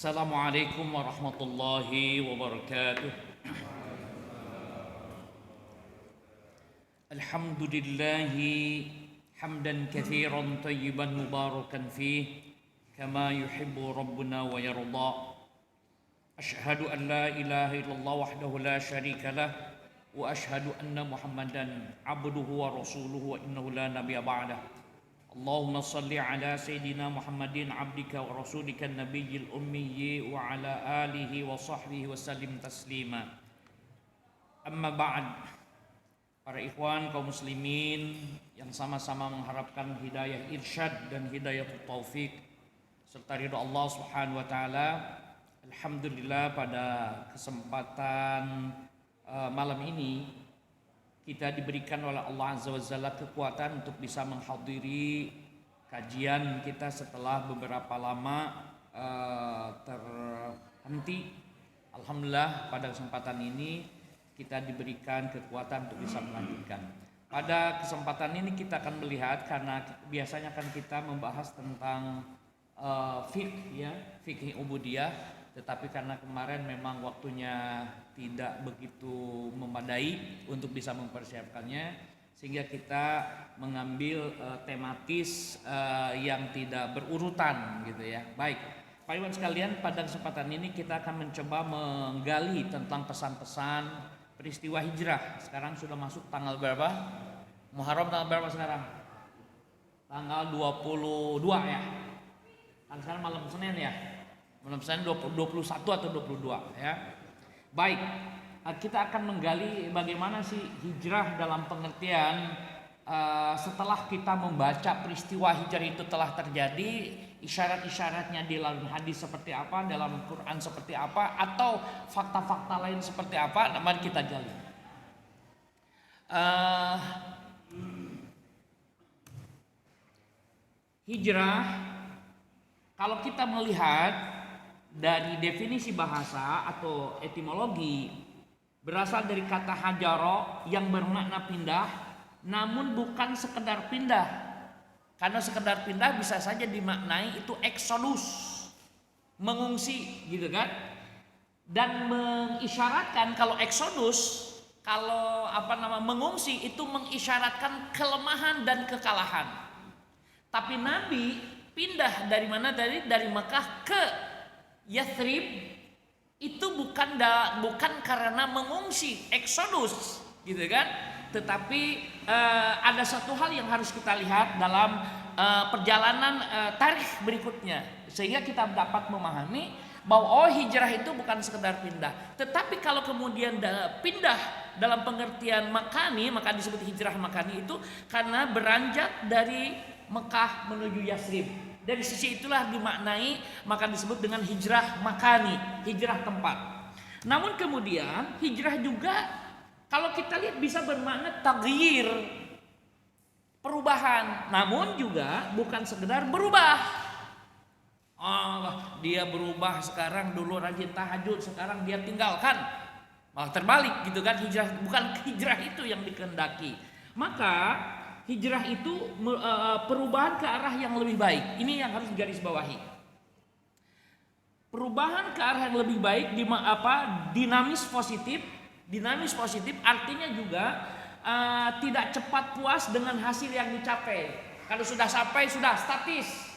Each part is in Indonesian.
Assalamualaikum warahmatullahi wabarakatuh. Alhamdulillahi hamdan katsiran tayyiban mubarakan fih kama yuhibbu rabbuna wa yarda. Ashhadu an la ilaha illallah wahdahu la syarika lah wa ashhadu anna Muhammadan abduhu wa rasuluhu wa innahu la nabiyya ba'dah. Allahumma salli ala Sayyidina Muhammadin abdika wa rasulika nabiyil ummiyi wa ala alihi wa sahbihi wa sallim taslima. Amma ba'd. Para ikhwan kaum muslimin yang sama-sama mengharapkan hidayah irsyad dan hidayah taufik serta ridha Allah Subhanahu wa taala. Alhamdulillah pada kesempatan malam ini kita diberikan oleh Allah Azza wa Jalla kekuatan untuk bisa menghadiri kajian kita setelah beberapa lama terhenti. Alhamdulillah pada kesempatan ini kita diberikan kekuatan untuk bisa melanjutkan. Pada kesempatan ini kita akan melihat, karena biasanya kan kita membahas tentang fikih ubudiyah, tetapi karena kemarin memang waktunya tidak begitu memadai untuk bisa mempersiapkannya, sehingga kita mengambil tematis yang tidak berurutan gitu ya. Baik, Pak Iwan sekalian, pada kesempatan ini kita akan mencoba menggali tentang pesan-pesan peristiwa hijrah. Sekarang sudah masuk tanggal berapa? Muharram tanggal berapa sekarang? Tanggal 22 ya. Kan sekarang malam Senin ya. Malam Senin 21 atau 22 ya. Baik, kita akan menggali bagaimana sih hijrah dalam pengertian setelah kita membaca peristiwa hijrah itu telah terjadi, isyarat-isyaratnya di dalam hadis seperti apa, dalam Quran seperti apa, atau fakta-fakta lain seperti apa. Mari kita gali. Hijrah, kalau kita melihat dari definisi bahasa atau etimologi, berasal dari kata hajaro yang bermakna pindah, namun bukan sekedar pindah. Karena sekedar pindah bisa saja dimaknai itu eksodus, mengungsi gitu kan. Dan mengisyaratkan kalau eksodus, kalau mengungsi itu mengisyaratkan kelemahan dan kekalahan. Tapi Nabi pindah dari mana? Dari Mekah ke Yathrib itu bukan karena mengungsi, eksodus gitu kan, tetapi ada satu hal yang harus kita lihat dalam perjalanan tarikh berikutnya, sehingga kita dapat memahami bahwa hijrah itu bukan sekedar pindah, tetapi kalau kemudian pindah dalam pengertian makani, maka disebut hijrah makani itu karena beranjak dari Mekah menuju Yathrib. Dari sisi itulah dimaknai, maka disebut dengan hijrah makani, hijrah tempat. Namun kemudian hijrah juga kalau kita lihat bisa bermakna taghyir, perubahan. Namun juga bukan sekedar berubah. Dia berubah sekarang, dulu rajin tahajud, sekarang dia tinggalkan. Malah terbalik gitu kan, hijrah bukan hijrah itu yang dikehendaki. Maka hijrah itu perubahan ke arah yang lebih baik. Ini yang harus digarisbawahi. Perubahan ke arah yang lebih baik, dinamis positif. Dinamis positif artinya juga tidak cepat puas dengan hasil yang dicapai. Kalau sudah sampai sudah statis,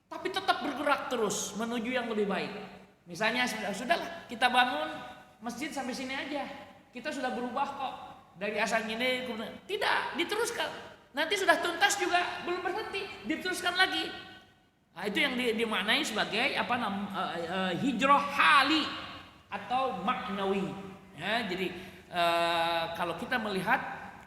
tapi tetap bergerak terus menuju yang lebih baik. Misalnya sudahlah kita bangun masjid sampai sini aja, kita sudah berubah kok dari asal ini, tidak diteruskan. Nanti sudah tuntas juga belum berhenti, diteruskan lagi. Nah, itu yang dimaknai sebagai hijrah hali atau maknawi. Ya, jadi kalau kita melihat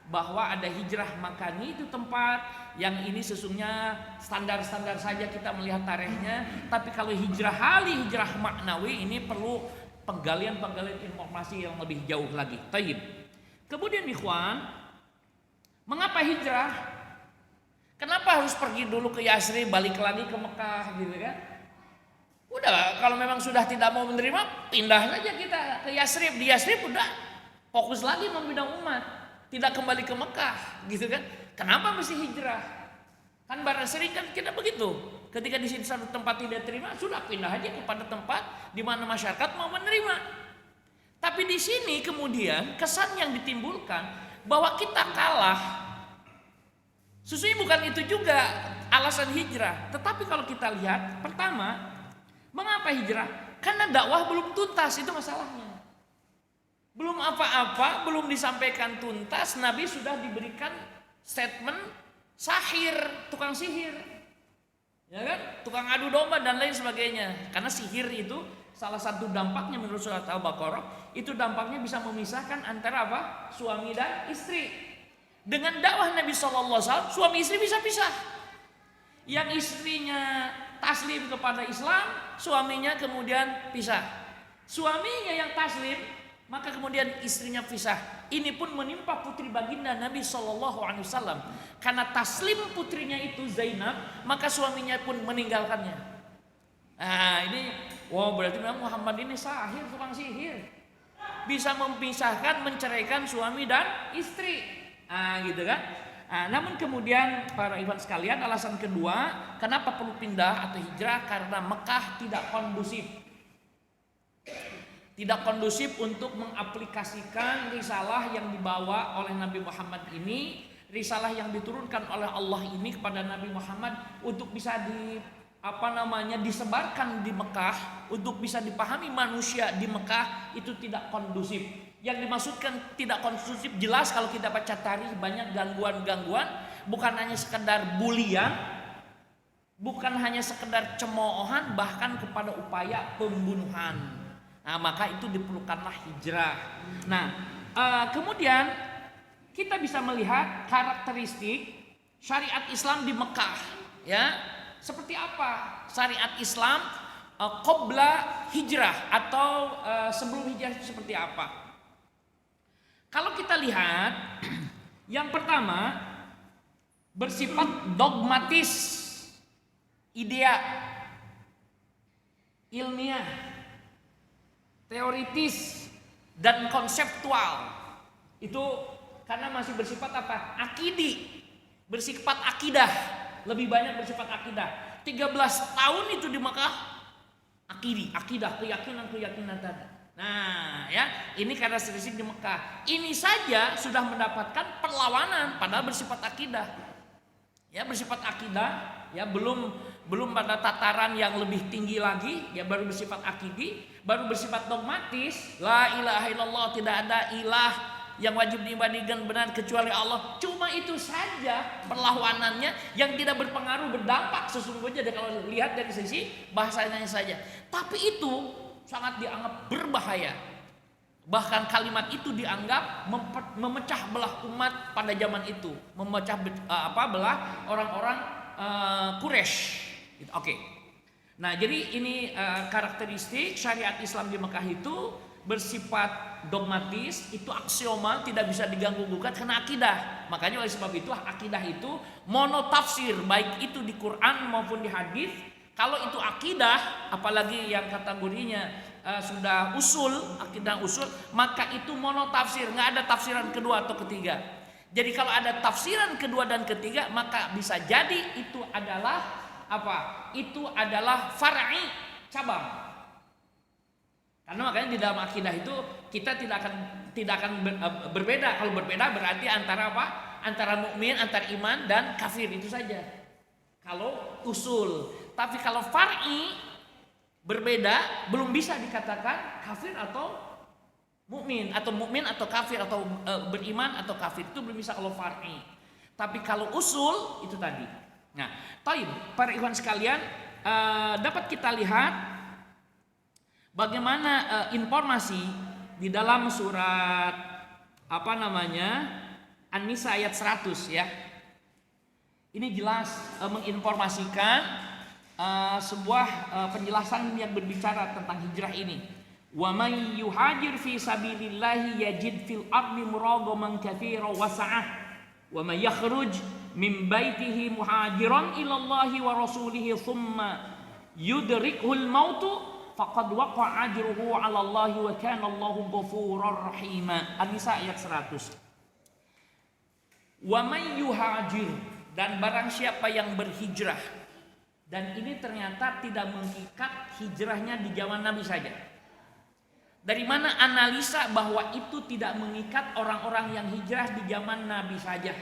bahwa ada hijrah makani itu tempat yang ini sesungguhnya standar-standar saja kita melihat tarikhnya. Tapi kalau hijrah hali, hijrah maknawi ini perlu penggalian informasi yang lebih jauh lagi. Taib. Kemudian ikhwan, mengapa hijrah? Kenapa harus pergi dulu ke Yathrib, balik lagi ke Mekah gitu kan? Udah, kalau memang sudah tidak mau menerima, pindah saja kita ke Yathrib. Di Yathrib udah fokus lagi membina umat, tidak kembali ke Mekah gitu kan? Kenapa mesti hijrah? Kan barang sering kan kita begitu. Ketika di satu tempat tidak terima, sudah pindah aja kepada tempat di mana masyarakat mau menerima. Tapi di sini kemudian kesan yang ditimbulkan bahwa kita kalah. Sesungguhnya bukan itu juga alasan hijrah. Tetapi kalau kita lihat, pertama, mengapa hijrah? Karena dakwah belum tuntas, itu masalahnya. Belum apa-apa, belum disampaikan tuntas, Nabi sudah diberikan statement sahir, tukang sihir. Ya kan? Tukang adu domba dan lain sebagainya. Karena sihir itu salah satu dampaknya menurut surat Al-Baqarah, itu dampaknya bisa memisahkan antara apa? Suami dan istri. Dengan dakwah Nabi SAW, suami istri bisa pisah. Yang istrinya taslim kepada Islam, suaminya kemudian pisah. Suaminya yang taslim, maka kemudian istrinya pisah. Ini pun menimpa putri baginda Nabi SAW. Karena taslim putrinya itu Zainab, maka suaminya pun meninggalkannya. Nah ini, wow, berarti memang Muhammad ini sahir, tukang sihir. Bisa memisahkan, menceraikan suami dan istri. Gitu kan. Namun kemudian para ikhwan sekalian, alasan kedua kenapa perlu pindah atau hijrah, karena Mekah tidak kondusif. Tidak kondusif untuk mengaplikasikan risalah yang dibawa oleh Nabi Muhammad ini, risalah yang diturunkan oleh Allah ini kepada Nabi Muhammad untuk bisa disebarkan di Mekah, untuk bisa dipahami manusia di Mekah, itu tidak kondusif. Yang dimaksudkan tidak kondusif jelas kalau kita baca tarikh, banyak gangguan-gangguan, bukan hanya sekedar bulian, bukan hanya sekedar cemoohan, bahkan kepada upaya pembunuhan. Nah, maka itu diperlukanlah hijrah. Nah, kemudian kita bisa melihat karakteristik syariat Islam di Mekah, ya. Seperti apa syariat Islam qabla hijrah atau sebelum hijrah itu seperti apa? Kalau kita lihat, yang pertama bersifat dogmatis, idea, ilmiah, teoritis, dan konseptual. Itu karena masih bersifat apa? Akidi, bersifat akidah, lebih banyak bersifat akidah. 13 tahun itu di Mekah akidi, akidah, keyakinan tadi. Nah, ya, ini karakteristik di Mekah. Ini saja sudah mendapatkan perlawanan padahal bersifat akidah. Ya, bersifat akidah, ya, belum pada tataran yang lebih tinggi lagi, ya, baru bersifat akidi, baru bersifat dogmatis. La ilaha illallah, tidak ada ilah yang wajib diibadikan benar kecuali Allah. Cuma itu saja perlawanannya yang tidak berpengaruh, berdampak sesungguhnya kalau lihat dari sisi bahasanya saja. Tapi itu sangat dianggap berbahaya. Bahkan kalimat itu dianggap memecah belah umat pada zaman itu, memecah belah orang-orang Quraisy. Oke. Nah, jadi ini karakteristik syariat Islam di Mekah itu bersifat dogmatis, itu aksioma, tidak bisa diganggu gugat karena akidah. Makanya oleh sebab itu akidah itu monotafsir, baik itu di Quran maupun di hadis. Kalau itu akidah, apalagi yang kategorinya sudah usul, akidah usul, maka itu monotafsir, nggak ada tafsiran kedua atau ketiga. Jadi kalau ada tafsiran kedua dan ketiga, maka bisa jadi itu adalah apa? Itu adalah far'i, cabang. Karena makanya di dalam akidah itu kita tidak akan berbeda. Kalau berbeda berarti antara apa? Antara mukmin, antara iman dan kafir, itu saja. Kalau usul. Tapi kalau far'i berbeda, belum bisa dikatakan kafir atau mukmin atau kafir atau beriman atau kafir, itu belum bisa kalau far'i. Tapi kalau usul itu tadi. Nah, taib para ikhwan sekalian, dapat kita lihat bagaimana informasi di dalam surat An-Nisa ayat 100, ya. Ini jelas menginformasikan sebuah penjelasan yang berbicara tentang hijrah ini. Wa may yuhajir fi sabilillahi yajid fil ardi muragaman katsiran wa sa'ah wa may yakhruj min baitihi muhajiran ila Allahi wa rasulihi thumma yudrikuhul mautu faqad waqa'a ajruhu 'ala Allahi wa kana Allahu ghafurur rahim. An-Nisa ayat 100. Wa may yuhajir, dan barang siapa yang berhijrah. Dan ini ternyata tidak mengikat hijrahnya di zaman Nabi saja. Dari mana analisa bahwa itu tidak mengikat orang-orang yang hijrah di zaman Nabi saja?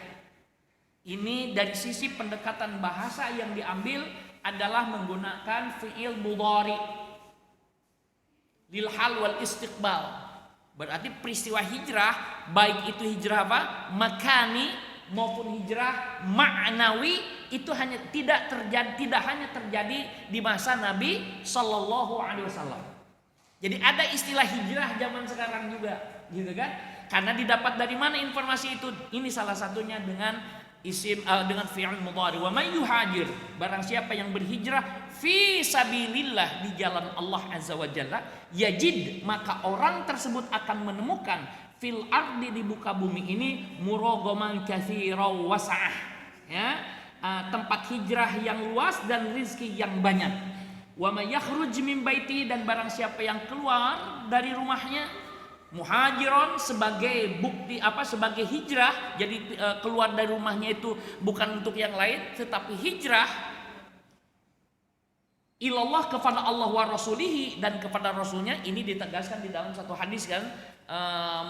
Ini dari sisi pendekatan bahasa yang diambil adalah menggunakan fi'il mudhari lil hal wal istiqbal. Berarti peristiwa hijrah, baik itu hijrah apa? Makani maupun hijrah ma'nawi, itu hanya tidak hanya terjadi di masa Nabi Shallallahu Alaihi Wasallam. Jadi ada istilah hijrah zaman sekarang juga, gitu kan? Karena didapat dari mana informasi itu? Ini salah satunya dengan dengan fi'il mudhari. Wa may yuhajir, barang siapa yang berhijrah fi sabilillah, di jalan Allah azza wa jalla, yajid, maka orang tersebut akan menemukan fil ardi, di muka bumi ini, muraghaman katsira wasa'ah, ya, tempat hijrah yang luas dan rizki yang banyak. Wa may yakhruj min baiti, dan barang siapa yang keluar dari rumahnya, muhajiron, sebagai bukti apa, sebagai hijrah. Jadi keluar dari rumahnya itu bukan untuk yang lain, tetapi hijrah ilallah, kepada Allah wa rasulihi, dan kepada rasulnya. Ini ditegaskan di dalam satu hadis kan,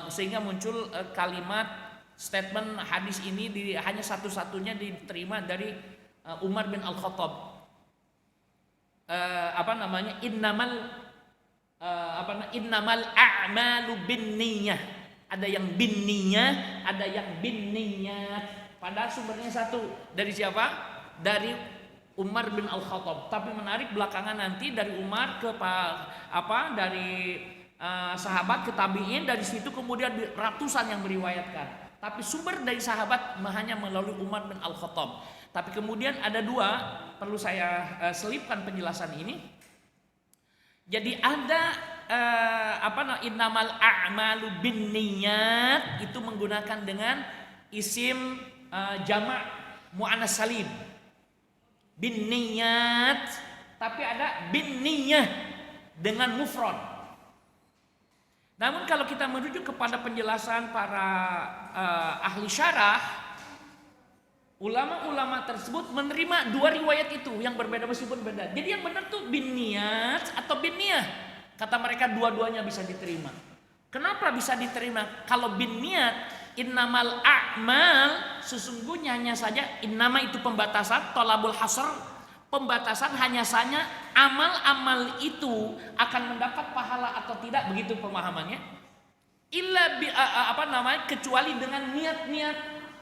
sehingga muncul kalimat statement hadis ini hanya satu-satunya diterima dari Umar bin Al-Khattab. Innamal a'malu binniyah. Ada yang binniyah, ada yang binniyat. Padahal sumbernya satu. Dari siapa? Dari Umar bin Al-Khattab. Tapi menarik, belakangan nanti dari Umar ke dari sahabat ke tabi'in, dari situ kemudian ratusan yang meriwayatkan. Tapi sumber dari sahabat hanya melalui Umar bin Al-Khattab. Tapi kemudian ada dua, perlu saya selipkan penjelasan ini. Jadi ada innamal a'malu binniyat, itu menggunakan dengan isim jamak muannas salim, binniyat. Tapi ada binniyah dengan mufrad. Namun kalau kita merujuk kepada penjelasan para ahli syarah, ulama-ulama tersebut menerima dua riwayat itu yang berbeda meskipun beda. Jadi yang benar tuh binniyat atau binniyah. Kata mereka dua-duanya bisa diterima. Kenapa bisa diterima? Kalau binniyat, innamal a'mal, sesungguhnya hanya saja, innama itu pembatasan, tolabul hasr, pembatasan hanya saja amal-amal itu akan mendapat pahala atau tidak, begitu pemahamannya. Kecuali dengan niat-niat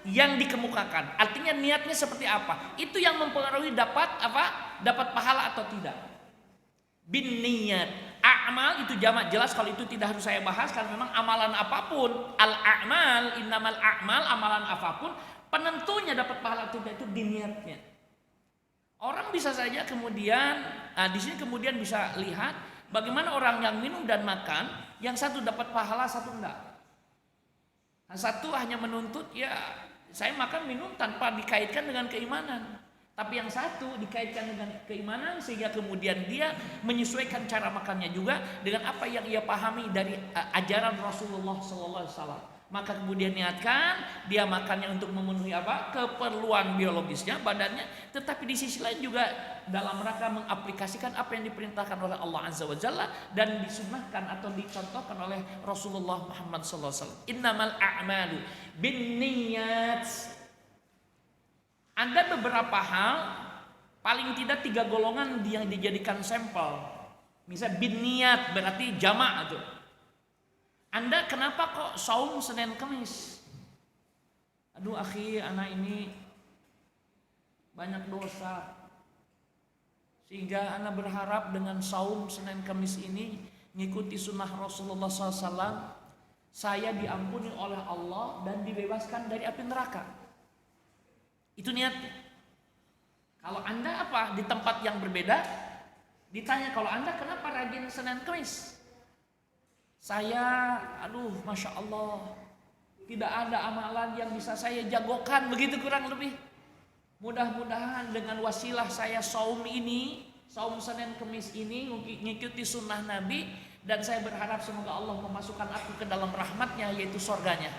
yang dikemukakan. Artinya niatnya seperti apa? Itu yang mempengaruhi dapat pahala atau tidak. Bin niat. A'mal itu jamak, jelas kalau itu tidak harus saya bahas karena memang amalan apapun, al-a'mal, innamal a'mal, amalan apapun, penentunya dapat pahala atau tidak itu di niatnya. Orang bisa saja kemudian di sini kemudian bisa lihat bagaimana orang yang minum dan makan, yang satu dapat pahala, satu enggak. Satu hanya menuntut, ya saya makan minum tanpa dikaitkan dengan keimanan. Tapi yang satu dikaitkan dengan keimanan, sehingga kemudian dia menyesuaikan cara makannya juga dengan apa yang ia pahami dari ajaran Rasulullah SAW. Maka kemudian niatkan dia makannya untuk memenuhi keperluan biologisnya, badannya, tetapi di sisi lain juga dalam rangka mengaplikasikan apa yang diperintahkan oleh Allah Azza wa Jalla dan disunnahkan atau dicontohkan oleh Rasulullah Muhammad SAW. Innamal a'malu binniyat. Ada beberapa hal, paling tidak 3 golongan yang dijadikan sampel. Misal binniyat berarti jamak itu. Anda kenapa kok saum Senin Kamis? Aduh akhi, anak ini banyak dosa, sehingga anak berharap dengan saum Senin Kamis ini ngikuti sunnah Rasulullah SAW, saya diampuni oleh Allah dan dibebaskan dari api neraka. Itu niatnya. Kalau Anda di tempat yang berbeda, ditanya, kalau Anda kenapa rajin Senin Kamis? Saya, Masya Allah, tidak ada amalan yang bisa saya jagokan, begitu kurang lebih. Mudah-mudahan dengan wasilah saya saum ini, saum Senin Kamis ini, mengikuti sunnah Nabi, dan saya berharap semoga Allah memasukkan aku ke dalam rahmatnya, yaitu surganya.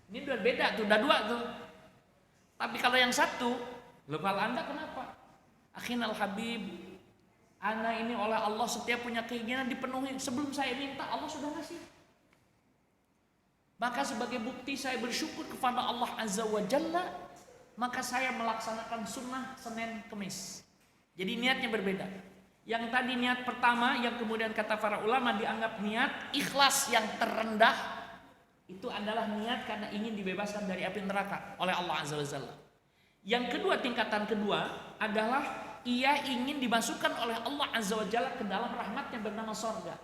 Ini udah beda tuh, udah 2 tuh. Tapi kalau yang satu, kalau Anda kenapa? Akhinal Habib, ana ini oleh Allah setiap punya keinginan dipenuhi. Sebelum saya minta Allah sudah ngasih. Maka sebagai bukti saya bersyukur kepada Allah Azza wa Jalla, maka saya melaksanakan sunnah Senin Kemis. Jadi niatnya berbeda. Yang tadi niat pertama, yang kemudian kata para ulama dianggap niat ikhlas yang terendah, itu adalah niat karena ingin dibebaskan dari api neraka oleh Allah Azza wa Jalla. Yang kedua, tingkatan kedua adalah ia ingin dimasukkan oleh Allah Azza wa Jalla ke dalam rahmatnya bernama sorga.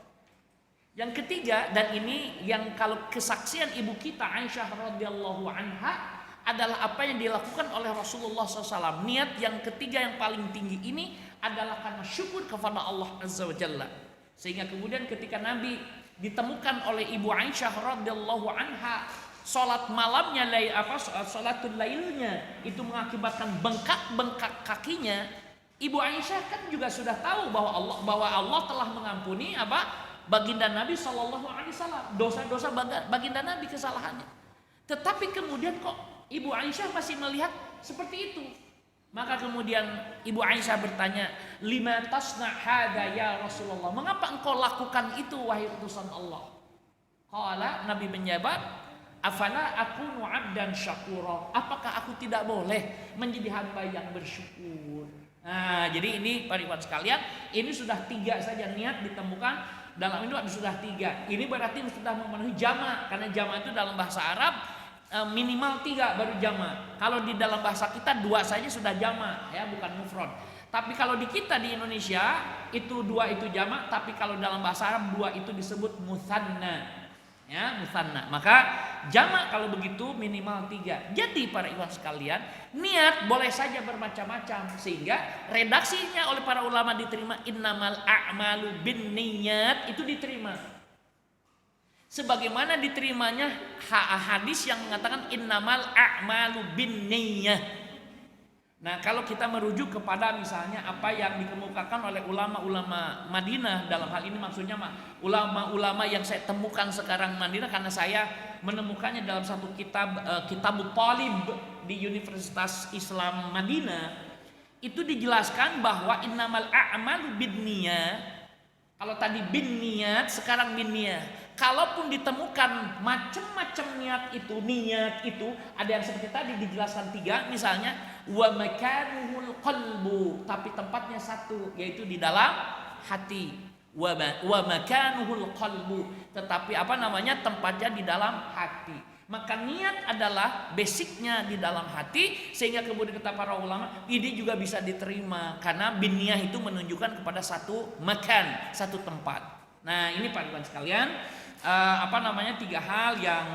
Yang ketiga, dan ini yang kalau kesaksian ibu kita Aisyah radhiyallahu anha adalah apa yang dilakukan oleh Rasulullah SAW. Niat yang ketiga yang paling tinggi ini adalah karena syukur kepada Allah Azza wa Jalla. Sehingga kemudian ketika Nabi ditemukan oleh ibu Aisyah radhiyallahu anha, sholat malamnya, sholatul lailnya itu mengakibatkan bengkak-bengkak kakinya. Ibu Aisyah kan juga sudah tahu bahwa Allah telah mengampuni baginda Nabi SAW, dosa-dosa baginda Nabi, kesalahannya. Tetapi kemudian kok Ibu Aisyah masih melihat seperti itu. Maka kemudian Ibu Aisyah bertanya, lima tasna hada ya Rasulullah, mengapa engkau lakukan itu wahai utusan Allah? Qala, Nabi menjawab, afala akunu abdan syakura, apakah aku tidak boleh menjadi hamba yang bersyukur? Nah, jadi ini para ikhwan sekalian, ini sudah 3 saja niat ditemukan dalam ini sudah 3. Ini berarti sudah memenuhi jama', karena jama' itu dalam bahasa Arab minimal 3 baru jama'. Kalau di dalam bahasa kita 2 saja sudah jama', ya, bukan mufrad. Tapi kalau di kita di Indonesia itu 2 itu jama', tapi kalau dalam bahasa Arab 2 itu disebut mutsanna. Ya, mutsanna. Maka jama' kalau begitu minimal 3. Jadi para ikhwan sekalian, niat boleh saja bermacam-macam, sehingga redaksinya oleh para ulama diterima, innamal a'malu binniyat, itu diterima. Sebagaimana diterimanya hadis yang mengatakan innamal a'malu binniyah. Nah, kalau kita merujuk kepada misalnya apa yang dikemukakan oleh ulama-ulama Madinah, dalam hal ini maksudnya ulama-ulama yang saya temukan sekarang Madinah, karena saya menemukannya dalam satu kitab Kitabut Thalib di Universitas Islam Madinah, itu dijelaskan bahwa innamal a'malu binniyah. Kalau tadi binniyat, sekarang binniyah. Kalaupun ditemukan macam-macam niat itu ada yang seperti tadi dijelaskan 3, misalnya wa makanuhul qalbu, tapi tempatnya 1, yaitu di dalam hati. Wa makanuhul qalbu, tetapi tempatnya di dalam hati. Maka niat adalah basicnya di dalam hati, sehingga kemudian kata para ulama ini juga bisa diterima karena binniyah itu menunjukkan kepada satu makan, satu tempat. Nah, ini Pak Iwan sekalian, 3 hal yang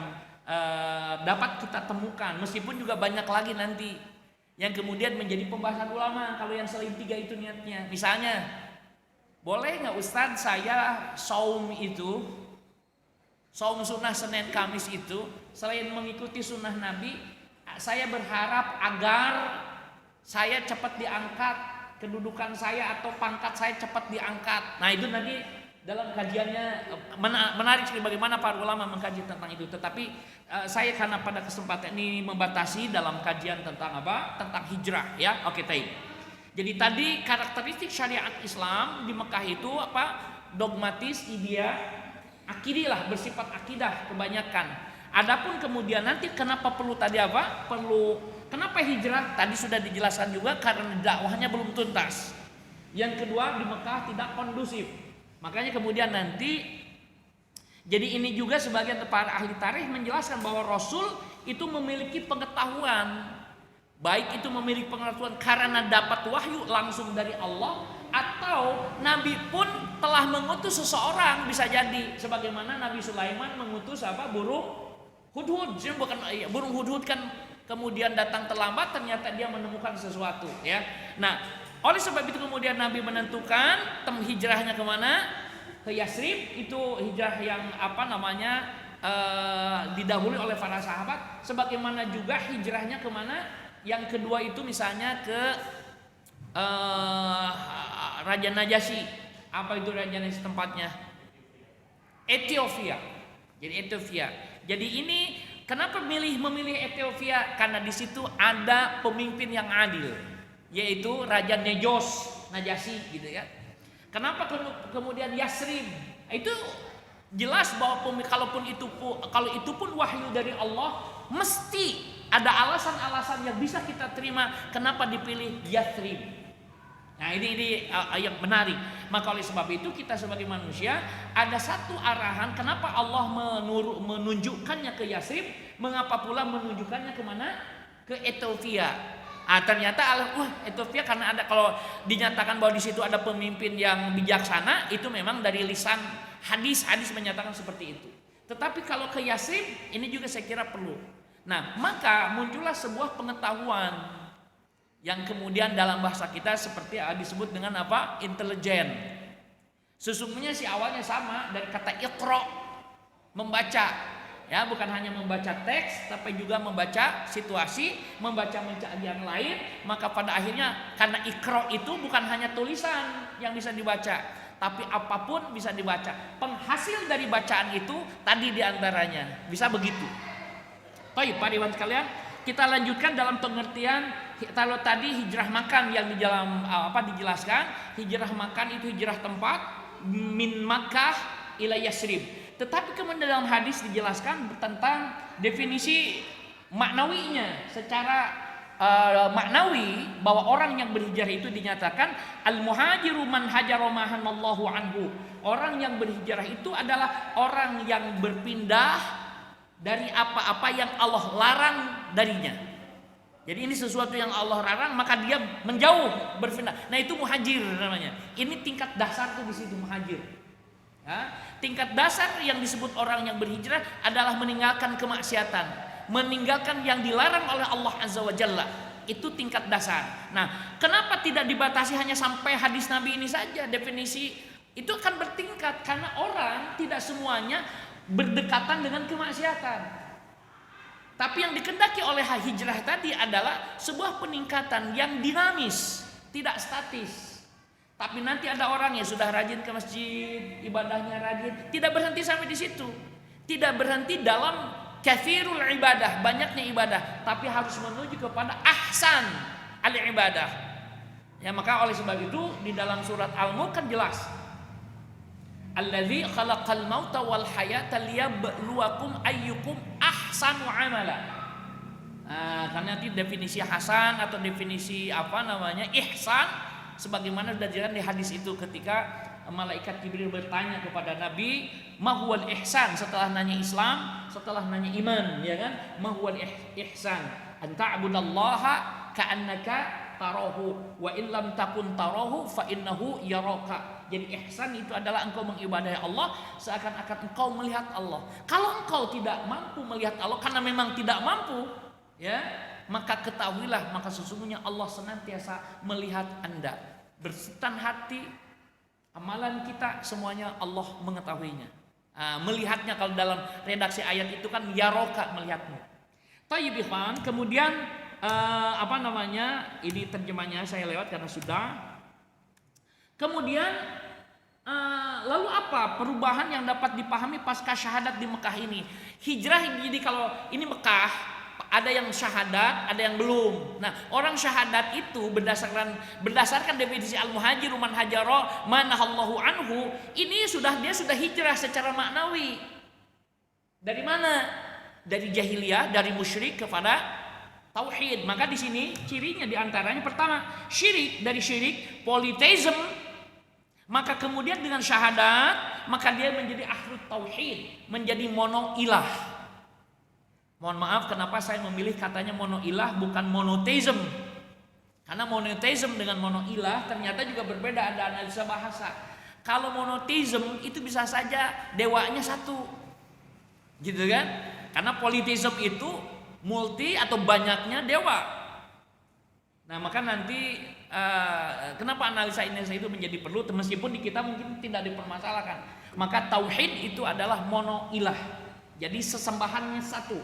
dapat kita temukan, meskipun juga banyak lagi nanti yang kemudian menjadi pembahasan ulama kalau yang selain 3 itu niatnya. Misalnya, boleh nggak Ustadz saya saum sunnah Senin Kamis itu, selain mengikuti sunnah Nabi, saya berharap agar saya cepat diangkat, kedudukan saya atau pangkat saya cepat diangkat. Nah, itu nanti dalam kajiannya menarik sekali bagaimana para ulama mengkaji tentang itu. Tetapi saya karena pada kesempatan ini membatasi dalam kajian tentang tentang hijrah, ya. Oke, baik. Jadi tadi karakteristik syariat Islam di Mekah itu dogmatis, ideal, akidah, bersifat akidah kebanyakan. Adapun kemudian nanti kenapa perlu kenapa hijrah? Tadi sudah dijelaskan juga, karena dakwahnya belum tuntas. Yang kedua, di Mekah tidak kondusif. Makanya kemudian nanti, jadi ini juga sebagian para ahli tarikh menjelaskan bahwa Rasul itu memiliki pengetahuan, baik itu memiliki pengetahuan karena dapat wahyu langsung dari Allah, atau Nabi pun telah mengutus seseorang, bisa jadi sebagaimana Nabi Sulaiman mengutus burung hudhud. Burung hudhud kan kemudian datang terlambat, ternyata dia menemukan sesuatu, ya. Nah, oleh sebab itu kemudian Nabi menentukan hijrahnya kemana? Ke Yasrib. Itu hijrah yang didahului oleh para sahabat. Sebagaimana juga hijrahnya kemana? Yang kedua itu misalnya ke Raja Najasyi. Apa itu Raja Najasyi tempatnya? Ethiopia. Jadi ini kenapa memilih Ethiopia? Karena di situ ada pemimpin yang adil. yaitu Raja Najasyi gitu ya. Kenapa kemudian Yasrib? Itu jelas bahwa kalau itu pun wahyu dari Allah, mesti ada alasan-alasan yang bisa kita terima kenapa dipilih Yasrib. Nah ini yang menarik. Maka oleh sebab itu kita sebagai manusia ada satu arahan kenapa Allah menunjukkannya ke Yasrib, mengapa pula menunjukkannya kemana? Ke Ethiopia. Ternyata Ethiopia karena ada, kalau dinyatakan bahwa di situ ada pemimpin yang bijaksana, itu memang dari lisan hadis menyatakan seperti itu. Tetapi kalau ke Yasrib ini juga saya kira perlu. Nah, maka muncullah sebuah pengetahuan yang kemudian dalam bahasa kita seperti disebut dengan apa? Intelijen. Sesungguhnya awalnya sama dari kata iqra, membaca. Ya, bukan hanya membaca teks, tapi juga membaca situasi, membaca yang lain. Maka pada akhirnya karena iqra itu bukan hanya tulisan yang bisa dibaca, tapi apapun bisa dibaca. Penghasil dari bacaan itu tadi diantaranya bisa begitu. Baik, Pak Iwan sekalian, kita lanjutkan dalam pengertian. Kalau tadi hijrah makan yang di dalam dijelaskan, hijrah makan itu hijrah tempat min Makkah ila Yasrib. Tetapi kemudian dalam hadis dijelaskan tentang definisi maknawinya. Secara maknawi bahwa orang yang berhijrah itu dinyatakan al-muhajiru man hajara ma hanallahu anhu. Orang yang berhijrah itu adalah orang yang berpindah dari apa-apa yang Allah larang darinya. Jadi ini sesuatu yang Allah larang, maka dia menjauh, berpindah. Nah itu muhajir namanya. Ini tingkat dasar tuh di situ muhajir. Ya, tingkat dasar yang disebut orang yang berhijrah adalah meninggalkan kemaksiatan, meninggalkan yang dilarang oleh Allah Azza wa Jalla. Itu tingkat dasar. Nah, kenapa tidak dibatasi hanya sampai hadis Nabi ini saja? Definisi itu akan bertingkat karena orang tidak semuanya berdekatan dengan kemaksiatan. Tapi yang dikehendaki oleh hijrah tadi adalah sebuah peningkatan yang dinamis, tidak statis. Tapi nanti ada orang yang sudah rajin ke masjid, ibadahnya rajin, tidak berhenti sampai di situ. Tidak berhenti dalam kathirul ibadah, banyaknya ibadah, tapi harus menuju kepada ahsan al-ibadah. Ya, maka oleh sebab itu di dalam surat Al-Mulk kan jelas. Allazi khalaqal mauta wal hayata liyabluwakum ayyukum ahsanu amala. Karena nanti definisi hasan atau definisi ihsan, sebagaimana sudah dijelaskan di hadis itu ketika malaikat Jibril bertanya kepada Nabi, "Mahwal ihsan?" Setelah nanya Islam, setelah nanya iman, ya kan? "Mahwal ihsan? An ta'budallaha ka'annaka tarahu wa in lam takun tarahu fa innahu yaraka." Jadi ihsan itu adalah engkau mengibadahi Allah seakan-akan engkau melihat Allah. Kalau engkau tidak mampu melihat Allah karena memang tidak mampu, ya, maka ketahuilah, maka sesungguhnya Allah senantiasa melihat Anda. Bersihkan hati, amalan kita semuanya Allah mengetahuinya. Melihatnya, kalau dalam redaksi ayat itu kan yaroka, melihatmu. Tayyib ikhwan, kemudian ini terjemahnya saya lewat karena sudah. Kemudian lalu apa perubahan yang dapat dipahami pasca syahadat di Mekah ini? Hijrah, jadi kalau ini Mekah, ada yang syahadat, ada yang belum. Nah, orang syahadat itu berdasarkan definisi al-muhajir man hajara manahallahu anhu, ini dia sudah hijrah secara maknawi. Dari mana? Dari jahiliyah, dari musyrik kepada tauhid. Maka di sini cirinya diantaranya pertama, syirik, dari syirik politeism. Maka kemudian dengan syahadat, maka dia menjadi ahlut tauhid, menjadi mono ilah. Mohon maaf kenapa saya memilih katanya monoilah bukan monoteism. Karena monoteism dengan monoilah ternyata juga berbeda, ada analisa bahasa. Kalau monoteism itu bisa saja dewanya satu. Gitu kan? Karena politeism itu multi atau banyaknya dewa. Nah, maka nanti kenapa analisa itu menjadi perlu, meskipun di kita mungkin tidak dipermasalahkan. Maka tauhid itu adalah monoilah. Jadi sesembahannya satu.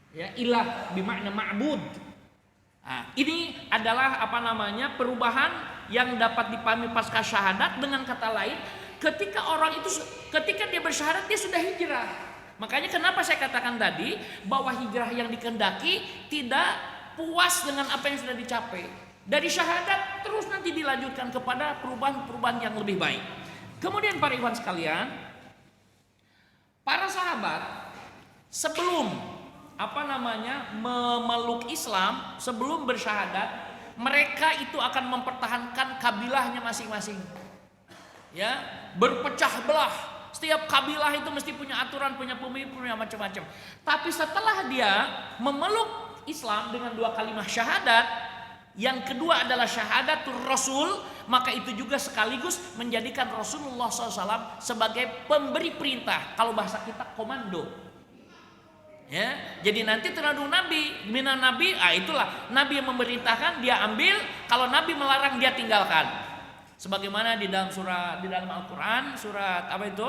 Ya, ilah bermakna ma'bud. Ini adalah perubahan yang dapat dipahami pasca syahadat. Dengan kata lain, ketika dia bersyahadat dia sudah hijrah. Makanya kenapa saya katakan tadi bahwa hijrah yang dikehendaki tidak puas dengan apa yang sudah dicapai. Dari syahadat terus nanti dilanjutkan kepada perubahan-perubahan yang lebih baik. Kemudian para ikhwan sekalian, para sahabat sebelum memeluk Islam, sebelum bersyahadat, mereka itu akan mempertahankan kabilahnya masing-masing. Ya, berpecah belah. Setiap kabilah itu mesti punya aturan, punya pemimpin, punya macam-macam. Tapi setelah dia memeluk Islam dengan 2 kalimat syahadat, yang kedua adalah syahadatul Rasul, maka itu juga sekaligus menjadikan Rasulullah SAW sebagai pemberi perintah. Kalau bahasa kita komando. Ya, jadi nanti terkandung Nabi, minan Nabi, itulah Nabi yang memerintahkan dia ambil, kalau Nabi melarang dia tinggalkan. Sebagaimana di dalam Al-Quran surat apa itu?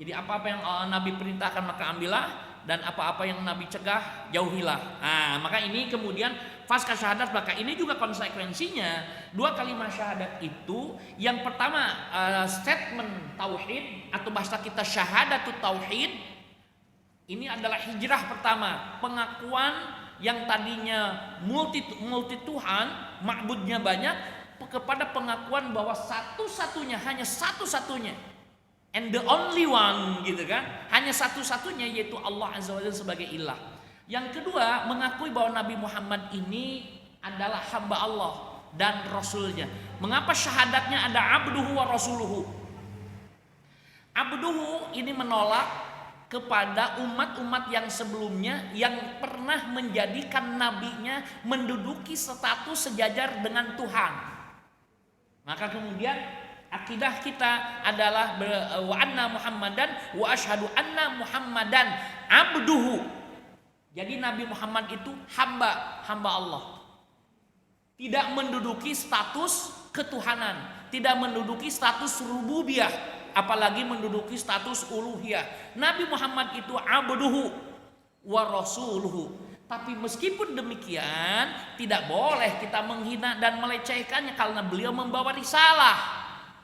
Jadi apa-apa yang Nabi perintahkan maka ambillah, dan apa-apa yang Nabi cegah jauhilah. Maka ini kemudian pasca syahadat, maka ini juga konsekuensinya 2 kalimat syahadat itu. Yang pertama statement tauhid atau bahasa kita syahadatut tauhid. Ini adalah hijrah pertama, pengakuan yang tadinya multi Tuhan, ma'budnya banyak, kepada pengakuan bahwa satu-satunya, hanya satu-satunya, and the only one, gitu kan, hanya satu-satunya, yaitu Allah Azza wa Jalla sebagai ilah. Yang kedua, mengakui bahwa Nabi Muhammad ini adalah hamba Allah dan Rasulnya. Mengapa syahadatnya ada abduhu wa rasuluhu? Abduhu ini menolak kepada umat-umat yang sebelumnya yang pernah menjadikan nabinya menduduki status sejajar dengan Tuhan. Maka kemudian akidah kita adalah wa anna Muhammadan wa asyhadu anna Muhammadan abduhu. Jadi Nabi Muhammad itu hamba Allah. Tidak menduduki status ketuhanan, tidak menduduki status rububiyah, apalagi menduduki status uluhiyah. Nabi Muhammad itu abduhu wa rasuluhu. Tapi meskipun demikian, tidak boleh kita menghina dan melecehkannya karena beliau membawa risalah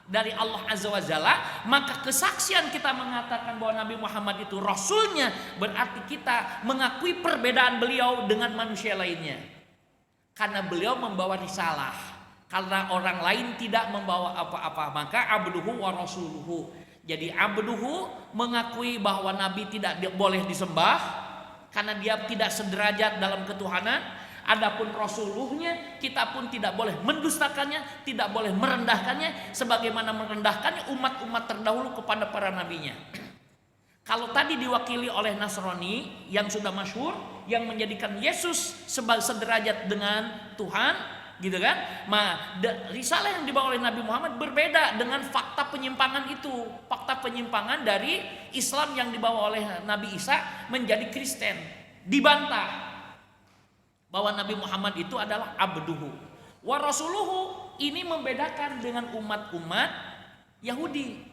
dari Allah Azza wa Jalla. Maka kesaksian kita mengatakan bahwa Nabi Muhammad itu rasulnya, berarti kita mengakui perbedaan beliau dengan manusia lainnya, karena beliau membawa risalah. Karena orang lain tidak membawa apa-apa, maka abduhu wa rasuluhu. Jadi abduhu mengakui bahwa Nabi tidak boleh disembah karena dia tidak sederajat dalam ketuhanan. Adapun rasuluhnya, kita pun tidak boleh mendustakannya, tidak boleh merendahkannya sebagaimana merendahkannya umat-umat terdahulu kepada para nabinya. Kalau tadi diwakili oleh Nasrani yang sudah masyhur, yang menjadikan Yesus sebagai sederajat dengan Tuhan, gitu kan? Risalah yang dibawa oleh Nabi Muhammad berbeda dengan fakta penyimpangan itu. Fakta penyimpangan dari Islam yang dibawa oleh Nabi Isa menjadi Kristen, dibantah bahwa Nabi Muhammad itu adalah abduhu wa rasuluhu. Ini membedakan dengan umat-umat Yahudi.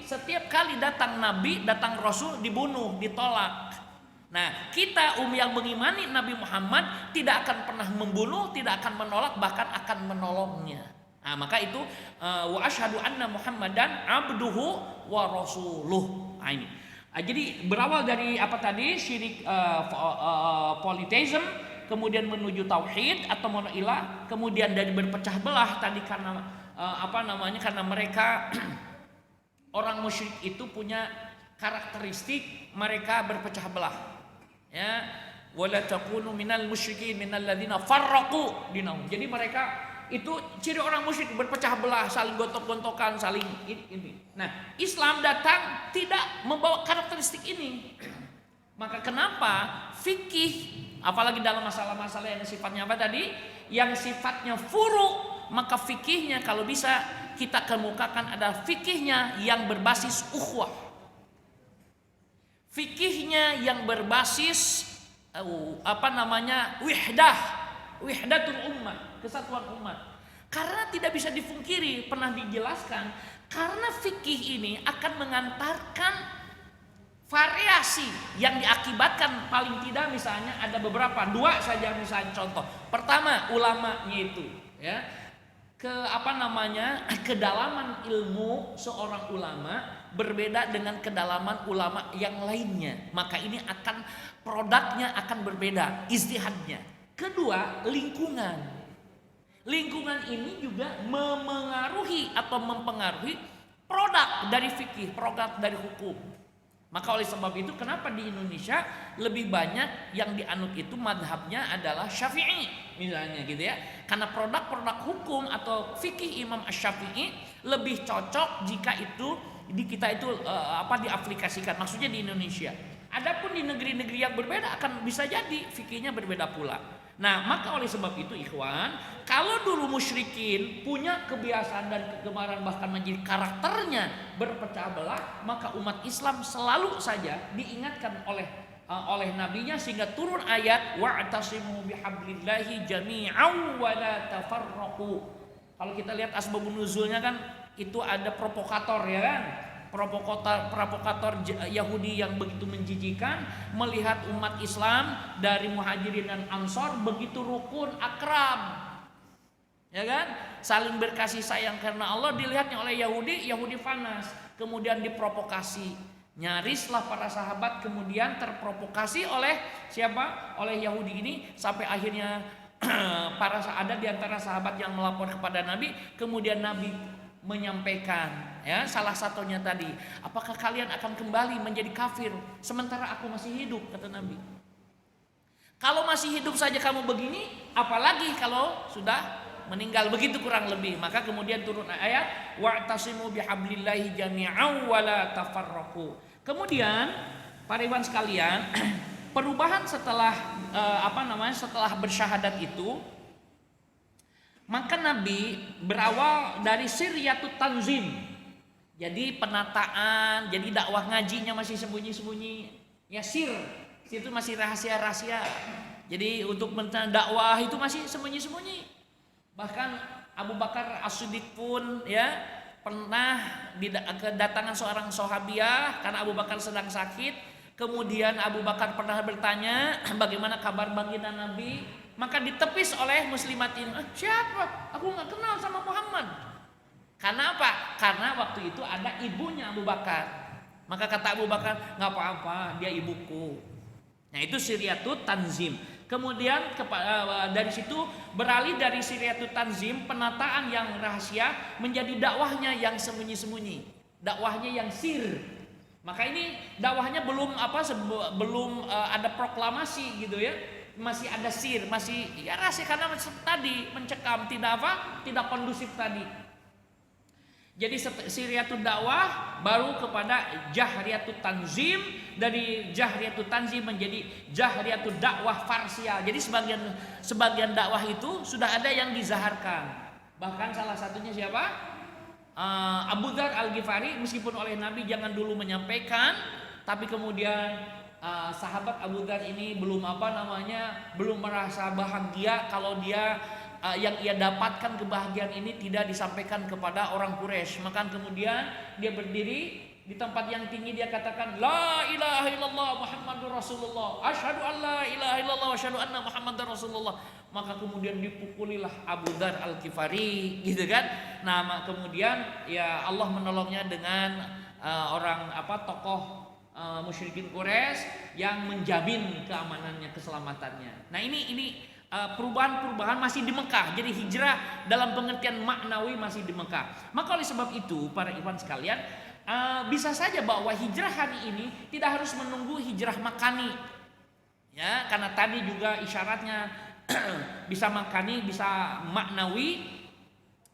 Setiap kali datang Nabi, datang Rasul, dibunuh, ditolak. Nah, kita yang mengimani Nabi Muhammad tidak akan pernah membunuh, tidak akan menolak, bahkan akan menolongnya. Nah, maka itu wa asyhadu anna Muhammadan abduhu wa rasuluh. Ini. Jadi berawal dari apa tadi? Syirik, polytheism, kemudian menuju tauhid atau monoilah, kemudian dari berpecah belah tadi karena karena mereka orang musyrik itu punya karakteristik mereka berpecah belah. Ya, wala takunu minal musyrikin minal ladzina farraqu dinahum. Jadi mereka itu ciri orang musyrik, berpecah belah, saling gontok-gontokan, saling ini. Nah, Islam datang tidak membawa karakteristik ini. Maka kenapa fikih, apalagi dalam masalah-masalah yang sifatnya apa tadi, yang sifatnya furu, maka fikihnya kalau bisa kita kemukakan adalah fikihnya yang berbasis ukhuwah. Fikihnya yang berbasis wihdatul ummah, kesatuan umat. Karena tidak bisa dipungkiri, pernah dijelaskan, karena fikih ini akan mengantarkan variasi yang diakibatkan paling tidak misalnya ada beberapa, 2 saja misalnya contoh. Pertama, ulamanya itu ya, kedalaman ilmu seorang ulama berbeda dengan kedalaman ulama yang lainnya, maka ini akan produknya akan berbeda, ijtihadnya. Kedua, lingkungan. Lingkungan ini juga memengaruhi atau mempengaruhi produk dari fikih, produk dari hukum. Maka oleh sebab itu kenapa di Indonesia lebih banyak yang dianut itu madhabnya adalah Syafi'i misalnya gitu ya. Karena produk-produk hukum atau fikih Imam Asy-Syafi'i lebih cocok jika itu di kita itu diaplikasikan. Maksudnya di Indonesia. Adapun di negeri-negeri yang berbeda akan bisa jadi fikihnya berbeda pula. Nah, maka oleh sebab itu ikhwan, kalau dulu musyrikin punya kebiasaan dan kegemaran bahkan menjadi karakternya berpecah belah, maka umat Islam selalu saja diingatkan oleh nabinya sehingga turun ayat wa'tasimu bihablillahi jami'an wa la tafarraqu. Kalau kita lihat asbabun nuzulnya kan itu ada provokator ya kan? Provokator Yahudi yang begitu menjijikan melihat umat Islam dari Muhajirin dan Ansor begitu rukun, akrab, ya kan, saling berkasih sayang karena Allah. Dilihatnya oleh Yahudi panas, kemudian diprovokasi, nyarislah para sahabat kemudian terprovokasi oleh siapa? Oleh Yahudi ini sampai akhirnya ada di antara sahabat yang melapor kepada Nabi, kemudian Nabi menyampaikan ya salah satunya tadi, apakah kalian akan kembali menjadi kafir sementara aku masih hidup, kata Nabi. Kalau masih hidup saja kamu begini, apalagi kalau sudah meninggal, begitu kurang lebih. Maka kemudian turun ayat wa'tasimu bihablillahi jami'an wa la tafarraqu. Kemudian para ikhwan sekalian, perubahan setelah setelah bersyahadat itu, maka Nabi berawal dari siryatut tanzim. Jadi penataan, jadi dakwah ngajinya masih sembunyi-sembunyi. Ya sir itu masih rahasia-rahasia. Jadi untuk dakwah itu masih sembunyi-sembunyi. Bahkan Abu Bakar As-Siddiq pun ya pernah kedatangan seorang sahabiah karena Abu Bakar sedang sakit. Kemudian Abu Bakar pernah bertanya bagaimana kabar baginda Nabi. Maka ditepis oleh muslimatin, siapa? Aku nggak kenal sama Muhammad. Karena apa? Karena waktu itu ada ibunya Abu Bakar. Maka kata Abu Bakar, nggak apa-apa, dia ibuku. Nah itu siryatut tanzim. Kemudian dari situ beralih dari siryatut tanzim, penataan yang rahasia, menjadi dakwahnya yang sembunyi-sembunyi, dakwahnya yang sir. Maka ini dakwahnya belum ada proklamasi gitu ya. Masih ada sir, masih ya rahasia karena tadi mencekam, tidak kondusif tadi. Jadi siryatul dakwah baru kepada jahriyatut tanzim, dari jahriyatut tanzim menjadi jahriyatut dakwah farsial. Jadi sebagian dakwah itu sudah ada yang dizaharkan. Bahkan salah satunya siapa? Abu Dzar Al-Ghifari, meskipun oleh Nabi jangan dulu menyampaikan, tapi kemudian sahabat Abu Dzar ini belum merasa bahagia kalau dia yang ia dapatkan kebahagiaan ini tidak disampaikan kepada orang Quraisy. Maka kemudian dia berdiri di tempat yang tinggi, dia katakan la ilaha illallah Muhammadur Rasulullah, asyhadu an la ilaha illallah wa asyhadu anna Muhammadar Rasulullah. Maka kemudian dipukulilah Abu Dzar Al-Ghifari gitu kan. Nah kemudian ya Allah menolongnya dengan tokoh musyrikin Quraisy yang menjamin keamanannya, keselamatannya. Nah ini perubahan-perubahan masih di Mekah. Jadi hijrah dalam pengertian maknawi masih di Mekah. Maka oleh sebab itu para ikhwan sekalian, bisa saja bahwa hijrah hari ini tidak harus menunggu hijrah makani. Ya, karena tadi juga isyaratnya bisa makani, bisa maknawi.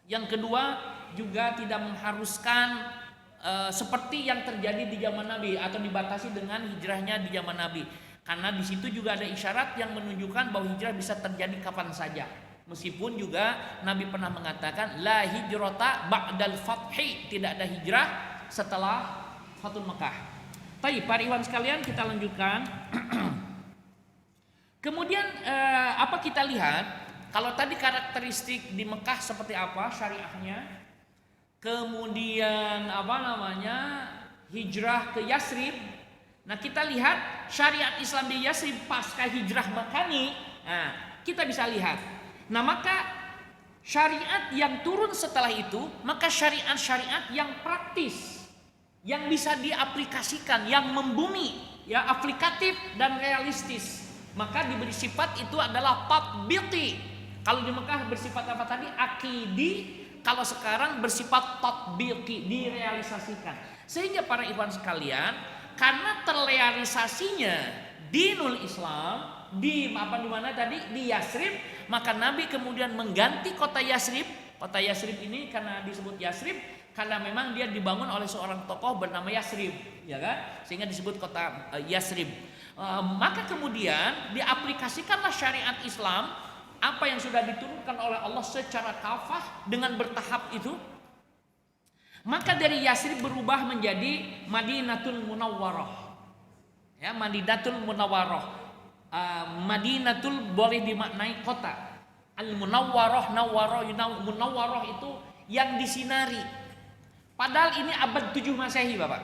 Yang kedua juga tidak mengharuskan seperti yang terjadi di zaman Nabi atau dibatasi dengan hijrahnya di zaman Nabi. Karena di situ juga ada isyarat yang menunjukkan bahwa hijrah bisa terjadi kapan saja. Meskipun juga Nabi pernah mengatakan la hijrata ba'dal fathi, tidak ada hijrah setelah Fathul Mekah. Baik, para ikhwan sekalian, kita lanjutkan. Kemudian apa kita lihat? Kalau tadi karakteristik di Mekah seperti apa syariahnya? Kemudian hijrah ke Yasrib. Nah kita lihat syariat Islam di Yasrib pasca hijrah makani. Nah kita bisa lihat. Nah maka syariat yang turun setelah itu, maka syariat-syariat yang praktis, yang bisa diaplikasikan, yang membumi, ya aplikatif dan realistis. Maka diberi sifat itu adalah tatbiqi. Kalau di Mekah bersifat apa tadi? Akidi. Kalau sekarang bersifat tatbiqi, direalisasikan. Sehingga para ikhwan sekalian, karena terrealisasinya dinul Islam di mana tadi, di Yasrib, maka Nabi kemudian mengganti kota Yasrib. Kota Yasrib ini karena disebut Yasrib karena memang dia dibangun oleh seorang tokoh bernama Yasrib, ya kan? Sehingga disebut kota Yasrib. Maka kemudian diaplikasikanlah syariat Islam, apa yang sudah diturunkan oleh Allah secara kafah dengan bertahap itu. Maka dari Yasrib berubah menjadi Madinatul Munawwarah. Ya, Madinatul Munawwarah. Madinatul boleh dimaknai kota. Al-Munawwarah, Munawwarah itu yang disinari. Padahal ini abad 7 Masehi, Bapak.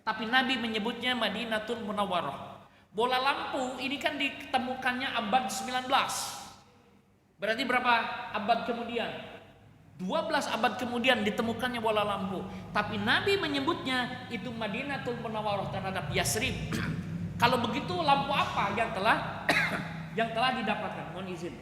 Tapi Nabi menyebutnya Madinatul Munawwarah. Bola lampu ini kan ditemukannya abad 19. Berarti berapa abad kemudian? 12 abad kemudian ditemukannya bola lampu. Tapi Nabi menyebutnya itu Madinatul Munawwarah terhadap Yasrib. Kalau begitu lampu apa yang telah yang telah didapatkan? Mohon izin.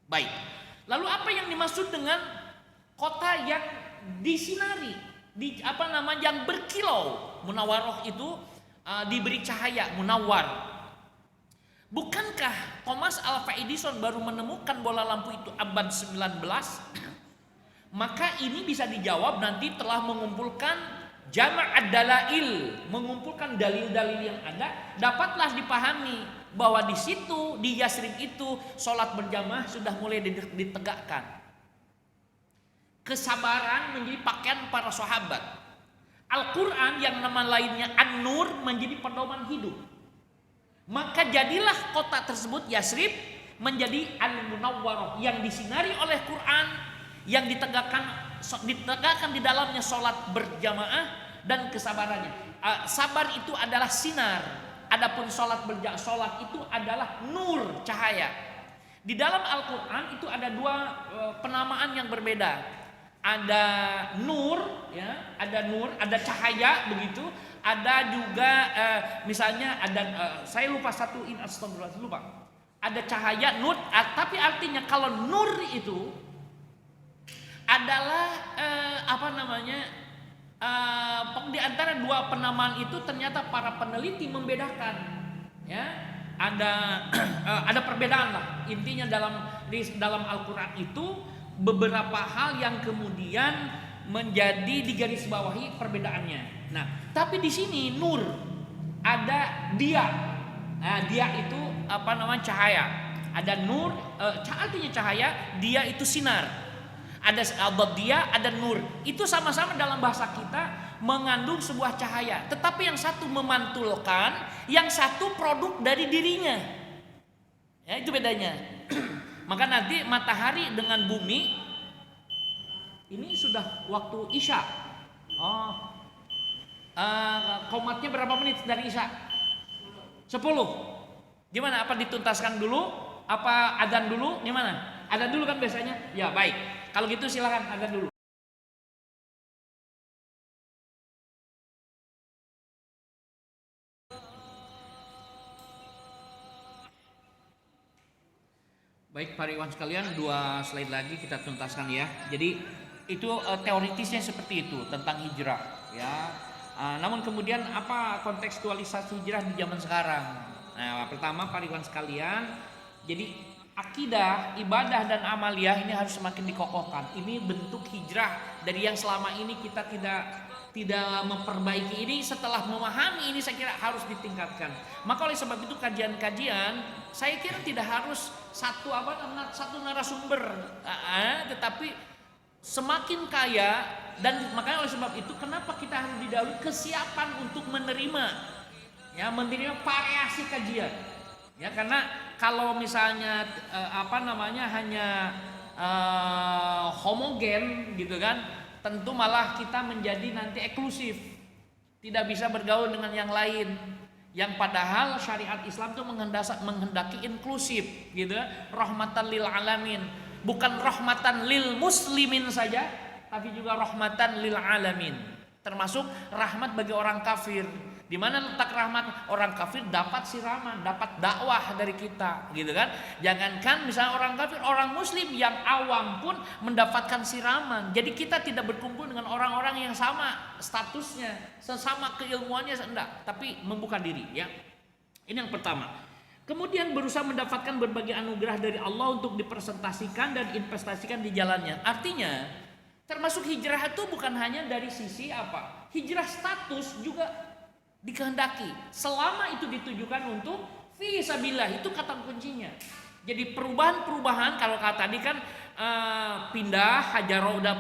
Baik. Lalu apa yang dimaksud dengan kota yang disinari, yang berkilau? Munawwarah itu diberi cahaya, munawwar. Bukankah Thomas Alva Edison baru menemukan bola lampu itu abad 19? Maka ini bisa dijawab nanti telah mengumpulkan jama'ad dalail, mengumpulkan dalil-dalil yang ada, dapatlah dipahami bahwa di situ, di Yasrib itu sholat berjamaah sudah mulai ditegakkan. Kesabaran menjadi pakaian para sahabat. Al-Quran yang nama lainnya An-Nur menjadi pedoman hidup. Maka jadilah kota tersebut Yasrib menjadi Al-Munawwarah yang disinari oleh Quran, yang ditegakkan di dalamnya sholat berjamaah dan kesabarannya. Sabar itu adalah sinar. Adapun sholat itu adalah nur, cahaya. Di dalam Al-Quran itu ada dua penamaan yang berbeda. Ada nur, ya, ada cahaya begitu. Ada juga misalnya ada saya lupa satu ini, astagfirullah, lupa. Ada cahaya nur, tapi artinya kalau nur itu adalah di antara dua penamaan itu ternyata para peneliti membedakan, ya, ada perbedaan lah. Intinya dalam Al-Quran itu beberapa hal yang kemudian menjadi digarisbawahi perbedaannya. Nah, tapi di sini nur ada dia. Nah, dia itu cahaya. Ada nur, artinya cahaya, dia itu sinar. Ada dia, ada nur. Itu sama-sama dalam bahasa kita mengandung sebuah cahaya. Tetapi yang satu memantulkan, yang satu produk dari dirinya. Ya, itu bedanya. Maka nanti matahari dengan bumi ini sudah waktu Isya. Komatnya berapa menit dari Isya? 10. Gimana? Apa dituntaskan dulu? Apa adzan dulu? Gimana? Adzan dulu kan biasanya? Ya, baik. Kalau gitu silakan adzan dulu. Baik, para ikhwan sekalian, 2 slide lagi kita tuntaskan ya. Jadi itu teoritisnya seperti itu tentang hijrah, ya. Namun kemudian apa kontekstualisasi hijrah di zaman sekarang? Nah, pertama para ikhwan sekalian, jadi akidah, ibadah dan amaliyah ini harus semakin dikokohkan. Ini bentuk hijrah dari yang selama ini kita tidak memperbaiki ini. Setelah memahami ini, saya kira harus ditingkatkan. Maka oleh sebab itu kajian-kajian saya kira tidak harus satu narasumber, tetapi semakin kaya. Dan makanya oleh sebab itu kenapa kita harus didahului kesiapan untuk menerima variasi kajian. Ya, karena kalau misalnya hanya homogen gitu kan, tentu malah kita menjadi nanti eksklusif, tidak bisa bergaul dengan yang lain. Yang padahal syariat Islam itu menghendaki inklusif, gitu, rahmatan lil alamin, bukan rahmatan lil muslimin saja, tapi juga rahmatan lil alamin. Termasuk rahmat bagi orang kafir. Di mana letak rahmat? Orang kafir dapat siraman, dapat dakwah dari kita, gitu kan? Jangankan misalnya orang kafir, orang muslim yang awam pun mendapatkan siraman. Jadi kita tidak berkumpul dengan orang-orang yang sama statusnya, sesama keilmuannya, enggak, tapi membuka diri, ya. Ini yang pertama. Kemudian berusaha mendapatkan berbagai anugerah dari Allah untuk dipresentasikan dan investasikan di jalannya. Artinya, termasuk hijrah itu bukan hanya dari sisi apa? Hijrah status juga dikehendaki selama itu ditujukan untuk fi sabilillah, itu kata kuncinya. Jadi perubahan-perubahan kalau kata tadi kan pindah hajarah udah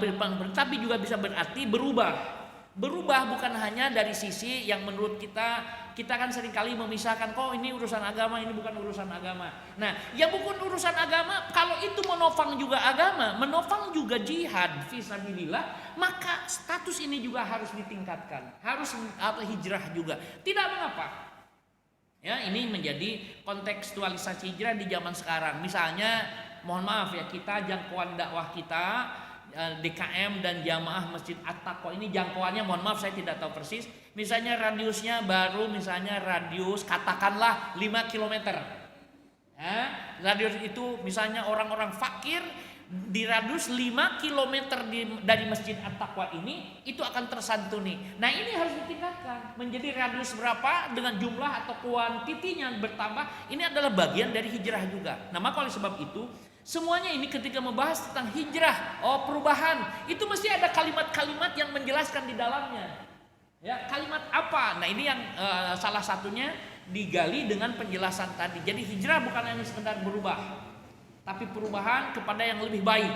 tapi juga bisa berarti berubah. Berubah bukan hanya dari sisi yang menurut kita kan seringkali memisahkan, kok ini urusan agama, ini bukan urusan agama. Nah, ya bukan urusan agama, kalau itu menopang juga agama, menopang juga jihad fisabilillah, maka status ini juga harus ditingkatkan, harus hijrah juga. Tidak mengapa. Ya, ini menjadi kontekstualisasi hijrah di zaman sekarang. Misalnya, mohon maaf ya, kita jangkauan dakwah kita DKM dan jamaah Masjid At-Taqwa ini jangkauannya, mohon maaf saya tidak tahu persis. Misalnya radiusnya baru, misalnya radius katakanlah 5 km. Radius itu misalnya orang-orang fakir di radius 5 km dari Masjid At-Taqwa ini itu akan tersantuni. Nah, ini harus ditingkatkan menjadi radius berapa dengan jumlah atau kuantitinya bertambah. Ini adalah bagian dari hijrah juga. Nah, maka oleh sebab itu semuanya ini ketika membahas tentang hijrah, perubahan, itu mesti ada kalimat-kalimat yang menjelaskan di dalamnya. Ya, kalimat apa? Nah, ini yang salah satunya digali dengan penjelasan tadi. Jadi hijrah bukan hanya sekedar berubah, tapi perubahan kepada yang lebih baik.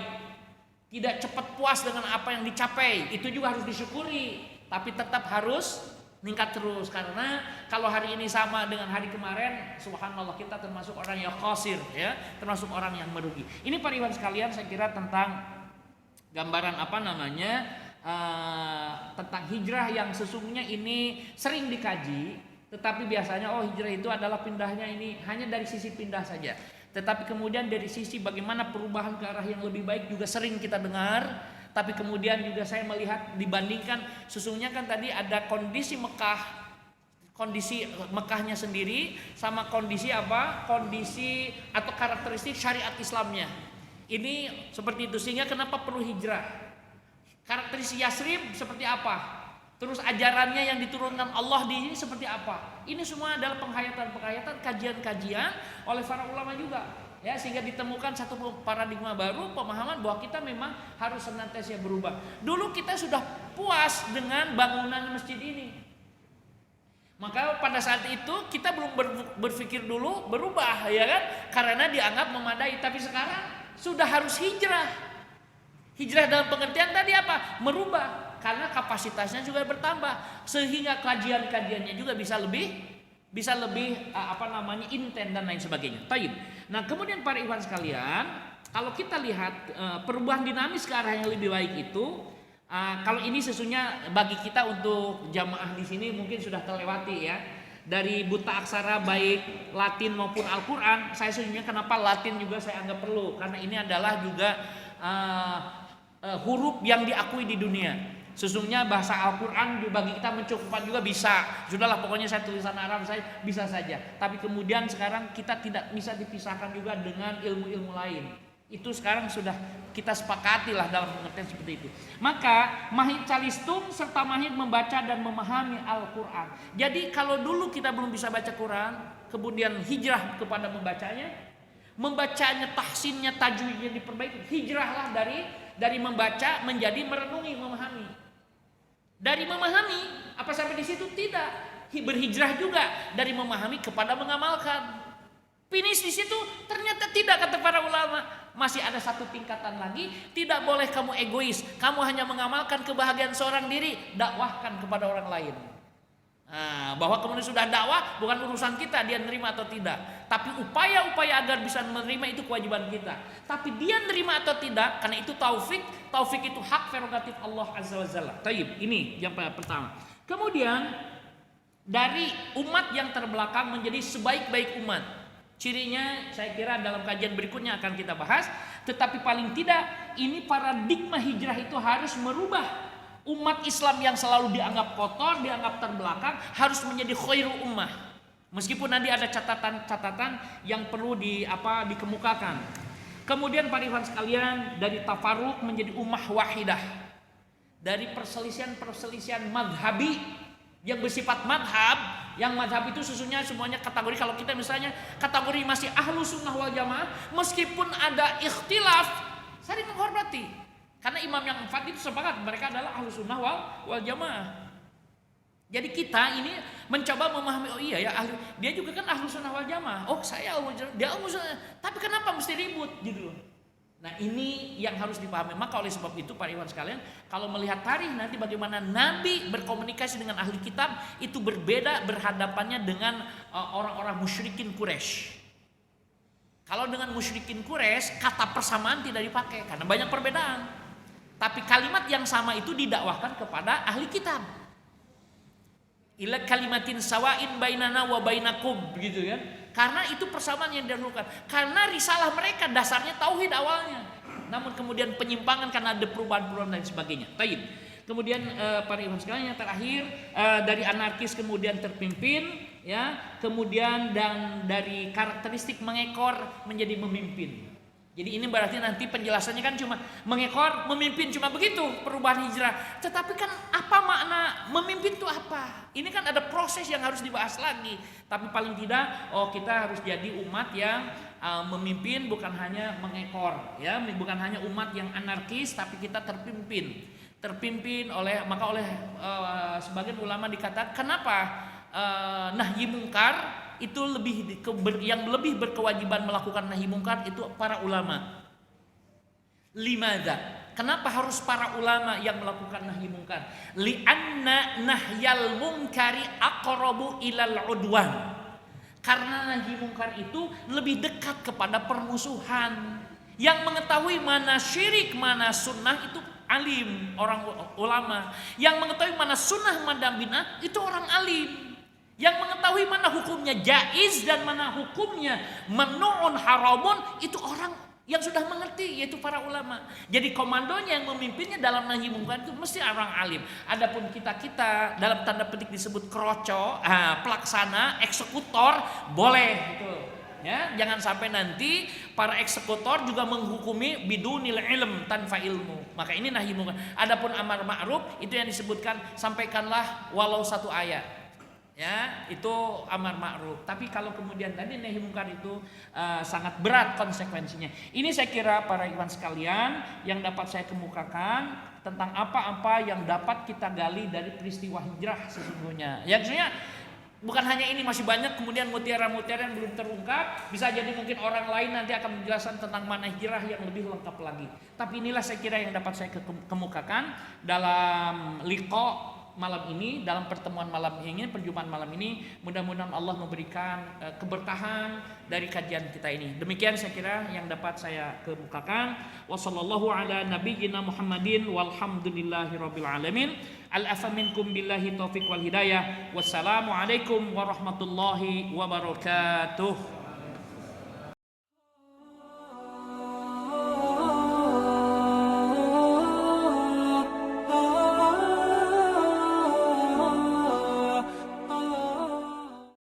Tidak cepat puas dengan apa yang dicapai, itu juga harus disyukuri, tapi tetap harus meningkat terus. Karena kalau hari ini sama dengan hari kemarin, subhanallah, kita termasuk orang yang khasir, ya, termasuk orang yang merugi. Ini para ikhwan sekalian, saya kira tentang gambaran tentang hijrah yang sesungguhnya ini sering dikaji, tetapi biasanya hijrah itu adalah pindahnya ini hanya dari sisi pindah saja. Tetapi kemudian dari sisi bagaimana perubahan ke arah yang lebih baik juga sering kita dengar. Tapi kemudian juga saya melihat dibandingkan sesungguhnya kan tadi ada kondisi Mekahnya sendiri sama kondisi atau karakteristik syariat Islamnya. Ini seperti itu, sehingga kenapa perlu hijrah. Karakteristik Yasrib seperti apa? Terus ajarannya yang diturunkan Allah di sini seperti apa? Ini semua adalah penghayatan, kajian-kajian oleh para ulama juga. Ya, sehingga ditemukan satu paradigma baru, pemahaman bahwa kita memang harus senantiasa berubah. Dulu kita sudah puas dengan bangunan masjid ini, maka pada saat itu kita belum berpikir dulu berubah, ya kan? Karena dianggap memadai. Tapi sekarang sudah harus hijrah. Hijrah dalam pengertian tadi apa? Merubah, karena kapasitasnya juga bertambah, sehingga kajian-kajiannya juga bisa lebih intens dan lain sebagainya. Taib. Nah, kemudian para ikhwan sekalian, kalau kita lihat perubahan dinamis ke arah yang lebih baik itu, kalau ini sesungguhnya bagi kita untuk jamaah di sini mungkin sudah terlewati ya. Dari buta aksara baik Latin maupun Al-Qur'an, saya sesungguhnya kenapa Latin juga saya anggap perlu, karena ini adalah juga huruf yang diakui di dunia. Sesungguhnya bahasa Al-Quran bagi kita mencukupkan juga bisa. Sudahlah, pokoknya saya tulisan Arab saya bisa saja. Tapi kemudian sekarang kita tidak bisa dipisahkan juga dengan ilmu-ilmu lain. Itu sekarang sudah kita sepakati lah dalam pengertian seperti itu. Maka mahir calistung serta mahir membaca dan memahami Al-Quran. Jadi kalau dulu kita belum bisa baca Quran, kemudian hijrah kepada membacanya, tahsinnya, tajwidnya diperbaiki. Hijrahlah dari membaca menjadi merenungi, memahami. Dari memahami apa sampai di situ tidak, berhijrah juga dari memahami kepada mengamalkan. Finish di situ ternyata tidak, kata para ulama, masih ada satu tingkatan lagi. Tidak boleh kamu egois, kamu hanya mengamalkan kebahagiaan seorang diri, dakwahkan kepada orang lain. Nah, bahwa kemudian sudah dakwah bukan urusan kita dia nerima atau tidak, tapi upaya-upaya agar bisa menerima itu kewajiban kita. Tapi dia nerima atau tidak, karena itu taufik itu hak prerogatif Allah Azza wa Jalla. Taib, ini yang pertama. Kemudian dari umat yang terbelakang menjadi sebaik-baik umat. Cirinya saya kira dalam kajian berikutnya akan kita bahas. Tetapi paling tidak ini paradigma hijrah itu harus merubah umat Islam yang selalu dianggap kotor, dianggap terbelakang, harus menjadi khairu ummah. Meskipun nanti ada catatan-catatan yang perlu dikemukakan. Kemudian para ikhwan sekalian, dari tafarruq menjadi ummah wahidah. Dari perselisihan madhabi yang bersifat madhab, yang madhab itu sesungguhnya semuanya kategori. Kalau kita misalnya kategori masih ahlu sunnah wal jamaah, meskipun ada ikhtilaf, saling menghormati. Karena imam yang 4 itu sepakat mereka adalah ahlu sunnah wal jamaah. Jadi kita ini mencoba memahami, oh iya ya, dia juga kan ahlu sunnah wal jamaah. Oh saya dia ahlu sunnah, tapi kenapa mesti ribut gitu loh. Nah ini yang harus dipahami. Maka oleh sebab itu para ikhwan sekalian, kalau melihat tarikh nanti bagaimana Nabi berkomunikasi dengan ahli kitab, itu berbeda berhadapannya dengan orang-orang musyrikin Quraisy. Kalau dengan musyrikin Quraisy kata persamaan tidak dipakai karena banyak perbedaan. Tapi kalimat yang sama itu didakwahkan kepada ahli kitab. Ila kalimatin sawain bainana wa bainakum, begitu kan? Karena itu persamaan yang didahulukan. Karena risalah mereka dasarnya tauhid awalnya. Namun kemudian penyimpangan karena ada perubahan-perubahan dan sebagainya. Taib. Kemudian para ikhwan sekalian yang terakhir, dari anarkis kemudian terpimpin, ya. Kemudian dan dari karakteristik mengekor menjadi memimpin. Jadi ini berarti nanti penjelasannya kan cuma mengekor, memimpin, cuma begitu perubahan hijrah. Tetapi kan apa makna memimpin itu apa? Ini kan ada proses yang harus dibahas lagi. Tapi paling tidak, kita harus jadi umat yang memimpin, bukan hanya mengekor, ya, bukan hanya umat yang anarkis, tapi kita terpimpin oleh sebagian ulama dikatakan kenapa nahyi mungkar itu yang lebih berkewajiban melakukan nahi mungkar itu para ulama. Limadza? Kenapa harus para ulama yang melakukan nahi mungkar? Li'anna nahyal munkari aqrabu ilal udwan. Karena nahi mungkar itu lebih dekat kepada permusuhan. Yang mengetahui mana syirik, mana sunnah itu alim, orang ulama. Yang mengetahui mana sunnah, mana bid'ah itu orang alim. Yang mengetahui mana hukumnya jaiz dan mana hukumnya mamnu'un haramun itu orang yang sudah mengerti, yaitu para ulama. Jadi komandonya yang memimpinnya dalam nahi mungkar itu mesti orang alim. Adapun kita dalam tanda petik disebut kroco, pelaksana, eksekutor boleh gitu. Ya, jangan sampai nanti para eksekutor juga menghukumi bidunil ilm, tanpa ilmu. Maka ini nahi mungkar. Adapun amar ma'ruf itu yang disebutkan sampaikanlah walau satu ayat. Ya, itu amar ma'ruf. Tapi kalau kemudian tadi nahi mungkar itu sangat berat konsekuensinya. Ini saya kira para ikhwan sekalian yang dapat saya kemukakan tentang apa-apa yang dapat kita gali dari peristiwa hijrah sesungguhnya. Ya, maksudnya bukan hanya ini, masih banyak kemudian mutiara-mutiara yang belum terungkap. Bisa jadi mungkin orang lain nanti akan menjelaskan tentang mana hijrah yang lebih lengkap lagi. Tapi inilah saya kira yang dapat saya kemukakan dalam liqa malam ini, dalam pertemuan malam ini, perjumpaan malam ini. Mudah-mudahan Allah memberikan keberkahan dari kajian kita ini. Demikian saya kira yang dapat saya kemukakan. Wassallallahu ala nabiyyina Muhammadin walhamdulillahirabbil alamin. Al-afa minkum billahi taufiq wal hidayah. Wassalamualaikum warahmatullahi wabarakatuh.